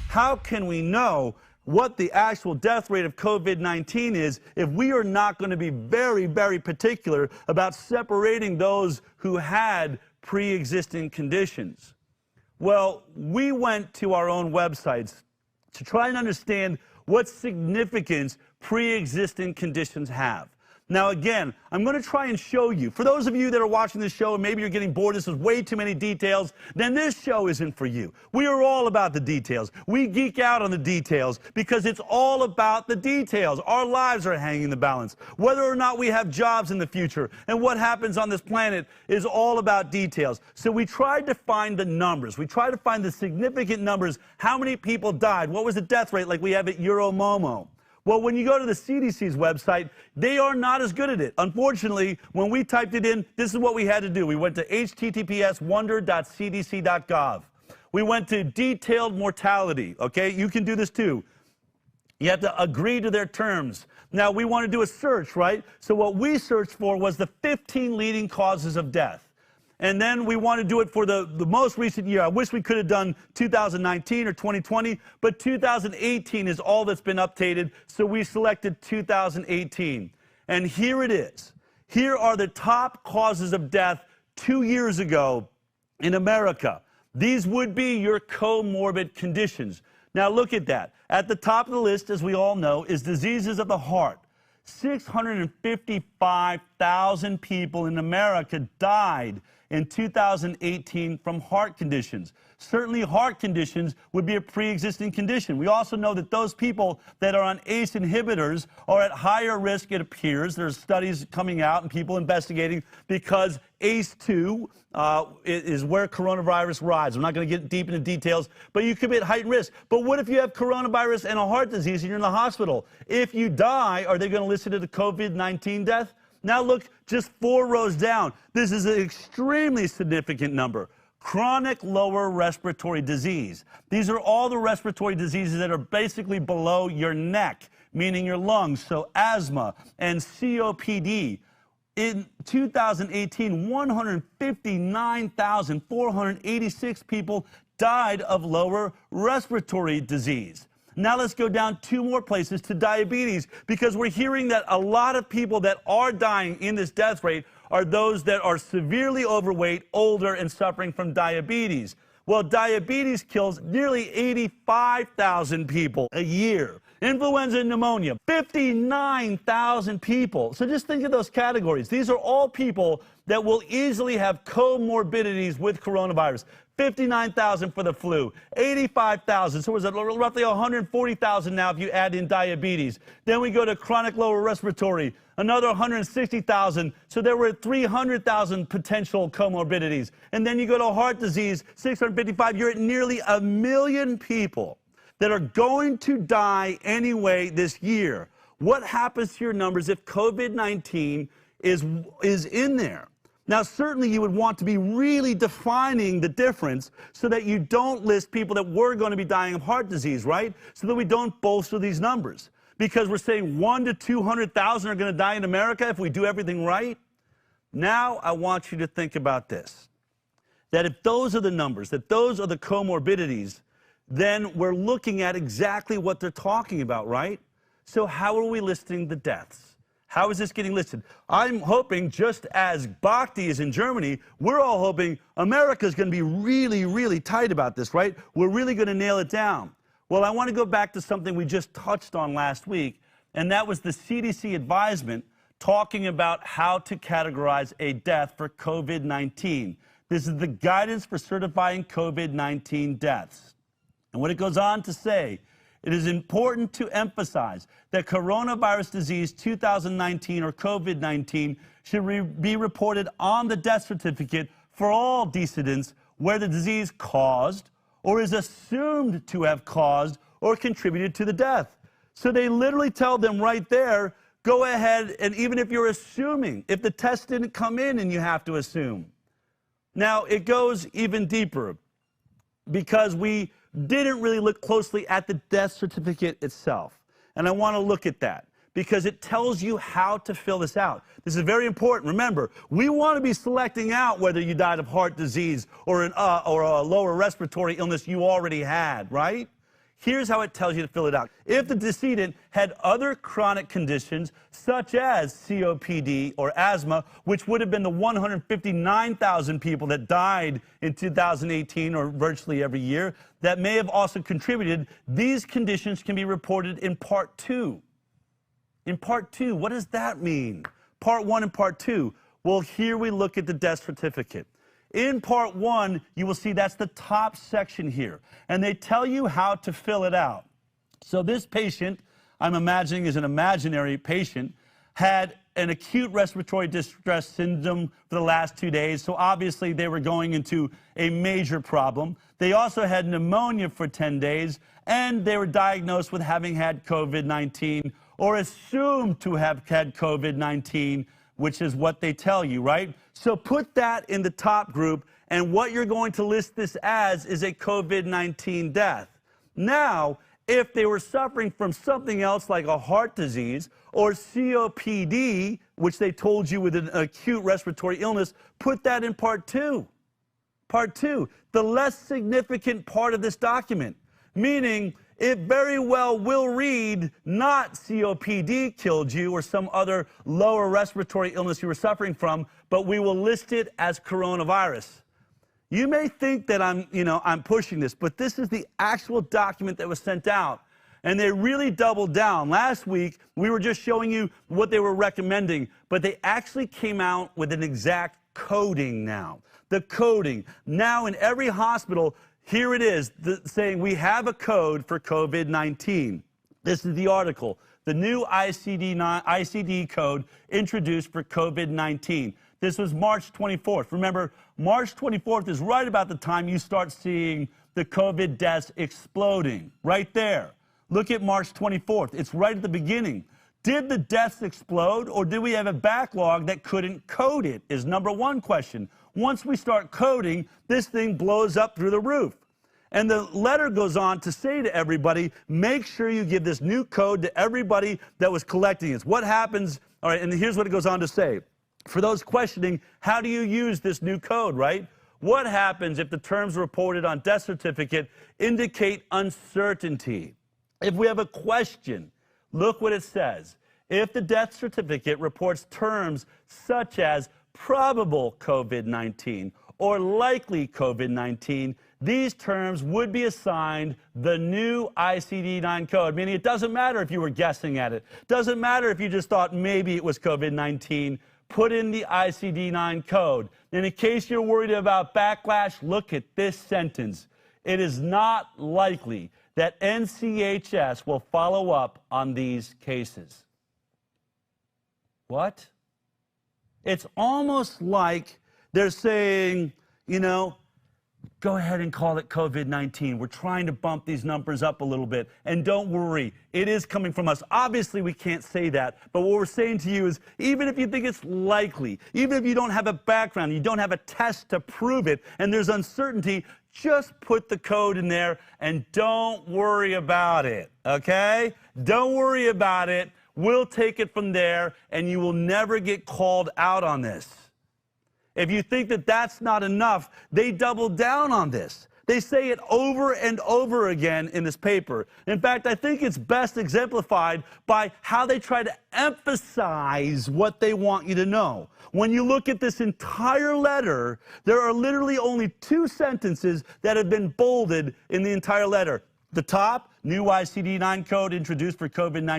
How can we know what the actual death rate of COVID-19 is if we are not going to be very, very particular about separating those who had pre-existing conditions? Well, we went to our own websites to try and understand what significance pre-existing conditions have. Now, again, I'm going to try and show you. For those of you that are watching this show and maybe you're getting bored, this is way too many details, then this show isn't for you. We are all about the details. We geek out on the details because it's all about the details. Our lives are hanging in the balance. Whether or not we have jobs in the future and what happens on this planet is all about details. So we tried to find the numbers. We tried to find the significant numbers. How many people died? What was the death rate like we have at Euromomo? Well, when you go to the CDC's website, they are not as good at it. Unfortunately, when we typed it in, this is what we had to do. We went to https://wonder.cdc.gov. We went to detailed mortality, okay? You can do this too. You have to agree to their terms. Now, we want to do a search, right? So what we searched for was the 15 leading causes of death. And then we want to do it for the most recent year. I wish we could have done 2019 or 2020, but 2018 is all that's been updated, so we selected 2018. And here it is. Here are the top causes of death 2 years ago in America. These would be your comorbid conditions. Now look at that. At the top of the list, as we all know, is diseases of the heart. 655,000 people in America died in 2018 from heart conditions. Certainly heart conditions would be a pre-existing condition. We also know that those people that are on ACE inhibitors are at higher risk, it appears. There's studies coming out and people investigating because ACE2 is where coronavirus rides. I'm not going to get deep into details, but you could be at heightened risk. But what if you have coronavirus and a heart disease and you're in the hospital? If you die, are they going to list it as a COVID-19 death? Now look just 4 rows down. This is an extremely significant number. Chronic lower respiratory disease. These are all the respiratory diseases that are basically below your neck, meaning your lungs, so asthma and COPD. In 2018, 159,486 people died of lower respiratory disease. Now let's go down 2 more places to diabetes, because we're hearing that a lot of people that are dying in this death rate are those that are severely overweight, older, and suffering from diabetes. Well, diabetes kills nearly 85,000 people a year. Influenza and pneumonia, 59,000 people. So just think of those categories. These are all people that will easily have comorbidities with coronavirus. 59,000 for the flu, 85,000, so is it roughly 140,000 now if you add in diabetes. Then we go to chronic lower respiratory, another 160,000, so there were 300,000 potential comorbidities. And then you go to heart disease, 655, you're at nearly 1 million people that are going to die anyway this year. What happens to your numbers if COVID-19 is in there? Now, certainly you would want to be really defining the difference so that you don't list people that were going to be dying of heart disease, right? So that we don't bolster these numbers. Because we're saying 100,000 to 200,000 are going to die in America if we do everything right. Now, I want you to think about this. That if those are the numbers, that those are the comorbidities, then we're looking at exactly what they're talking about, right? So how are we listing the deaths? How is this getting listed? I'm hoping, just as Bhakti is in Germany, we're all hoping America's going to be really, really tight about this, right? We're really going to nail it down. Well, I want to go back to something we just touched on last week, and that was the CDC advisement talking about how to categorize a death for COVID-19. This is the guidance for certifying COVID-19 deaths. And what it goes on to say, it is important to emphasize that coronavirus disease 2019 or COVID-19 should be reported on the death certificate for all decedents where the disease caused or is assumed to have caused or contributed to the death. So they literally tell them right there, go ahead, and even if you're assuming, if the test didn't come in and you have to assume. Now, it goes even deeper because we didn't really look closely at the death certificate itself. And I want to look at that because it tells you how to fill this out. This is very important. Remember, we want to be selecting out whether you died of heart disease or a lower respiratory illness you already had, right? Here's how it tells you to fill it out. If the decedent had other chronic conditions, such as COPD or asthma, which would have been the 159,000 people that died in 2018 or virtually every year, that may have also contributed, these conditions can be reported in Part 2. In Part 2, what does that mean? Part 1 and Part 2. Well, here we look at the death certificate. In Part 1, you will see that's the top section here, and they tell you how to fill it out. So this patient, I'm imagining is an imaginary patient, had an acute respiratory distress syndrome for the last 2 days, so obviously they were going into a major problem. They also had pneumonia for 10 days, and they were diagnosed with having had COVID-19 or assumed to have had COVID-19, which is what they tell you, right? So put that in the top group, and what you're going to list this as is a COVID-19 death. Now, if they were suffering from something else like a heart disease or COPD, which they told you with an acute respiratory illness, put that in Part 2. Part 2, the less significant part of this document, meaning it very well will read not COPD killed you or some other lower respiratory illness you were suffering from, but we will list it as coronavirus. You may think that I'm pushing this, but this is the actual document that was sent out. And they really doubled down. Last week, we were just showing you what they were recommending, but they actually came out with an exact coding now. The coding. Now in every hospital, here it is, saying we have a code for COVID-19. This is the article. The new ICD code introduced for COVID-19. This was March 24th. Remember, March 24th is right about the time you start seeing the COVID deaths exploding. Right there. Look at March 24th. It's right at the beginning. Did the deaths explode, or did we have a backlog that couldn't code it, is number one question. Once we start coding, this thing blows up through the roof. And the letter goes on to say to everybody, make sure you give this new code to everybody that was collecting it. What happens, all right, and here's what it goes on to say. For those questioning, how do you use this new code, right? What happens if the terms reported on death certificate indicate uncertainty? If we have a question, look what it says. If the death certificate reports terms such as probable COVID-19 or likely COVID-19, these terms would be assigned the new ICD-9 code, meaning it doesn't matter if you were guessing at it. Doesn't matter if you just thought maybe it was COVID-19. Put in the ICD-9 code. And in case you're worried about backlash, look at this sentence. It is not likely that NCHS will follow up on these cases. What? It's almost like they're saying, go ahead and call it COVID-19. We're trying to bump these numbers up a little bit. And don't worry, it is coming from us. Obviously, we can't say that. But what we're saying to you is, even if you think it's likely, even if you don't have a background, you don't have a test to prove it, and there's uncertainty, just put the code in there and don't worry about it, okay? Don't worry about it. We'll take it from there, and you will never get called out on this. If you think that that's not enough, they double down on this. They say it over and over again in this paper. In fact, I think it's best exemplified by how they try to emphasize what they want you to know. When you look at this entire letter, there are literally only 2 sentences that have been bolded in the entire letter. The top, new ICD-9 code introduced for COVID-19.